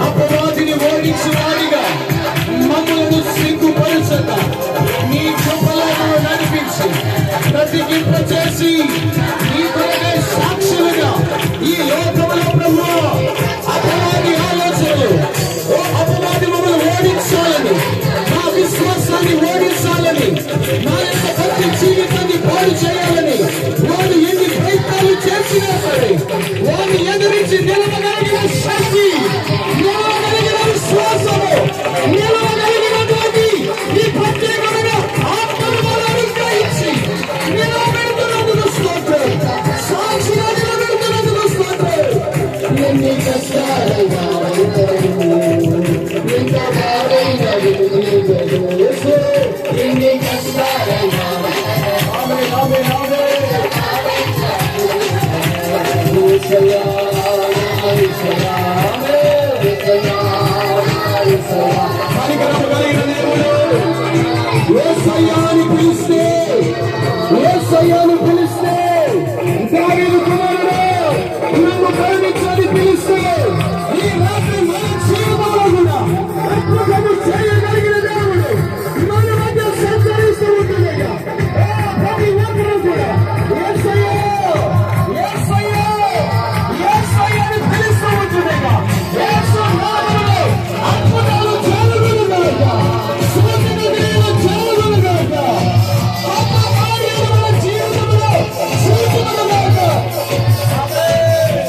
अपवादिनी ओडिंचुवाडिगा मम्मुలను సిగ్గుపరచక నీ కృపలో నడిపించి ప్రతికింపచేసి నీ కొరకే సాక్షులుగా ఈ లోకంలో ప్రభువా అపవాది ఆలోచనలు అపవాది మమ్మల్ని ఓడించాలని నా విశ్వాసాన్ని ఓడించాలని నా యొక్క భక్తి జీవితాన్ని పాడు చేయాలని వారు ఎన్ని ప్రయత్నాలు చేసినా సరే వారిని ఎదిరించి నిలవగలిగిన శక్తి నిలవగలిగిన విశ్వాసము నిలవగలిగినటువంటి ఈ ప్రత్యేకమైన ఆత్మబలాన్ని గ్రహించి నిలబెడుతున్నందుకు స్తోత్రం సాక్షిగా నిలబెడుతున్నందుకు స్తోత్రం ఎన్ని కష్టాలైనా ఎంత బాధైనా ఎన్ని కష్టాలైనా ఆమేన్ ఆమేన్ ఆమేన్ యేసయ్యా యేసయ్యా యేసయ్యా యేసయ్యా యేసయ్యాని పిలిస్తే యేసయ్యాని పిలిస్తే దావీదు కుమారుడు నన్ను ప్రేమించని పిలిస్తే ఈ రాత్రి మన జీవితంలో కూడా అద్భుతము చేయగలిగిన దేవుడు మన మధ్య సంచరిస్తూ ఉంటుందయ్యా ప్రతి ఒక్కరూ కూడా యేసయ్యా యేసయ్యా యేసయ్యాని పిలుస్తూ ఉంటుందయ్యా యేసు నామములో అద్భుతాలు జరుగునుగాక సూచనలు జరుగునుగాక గొప్ప కార్యాలు మన జీవితంలో సూచనలుగాక ఆమేన్.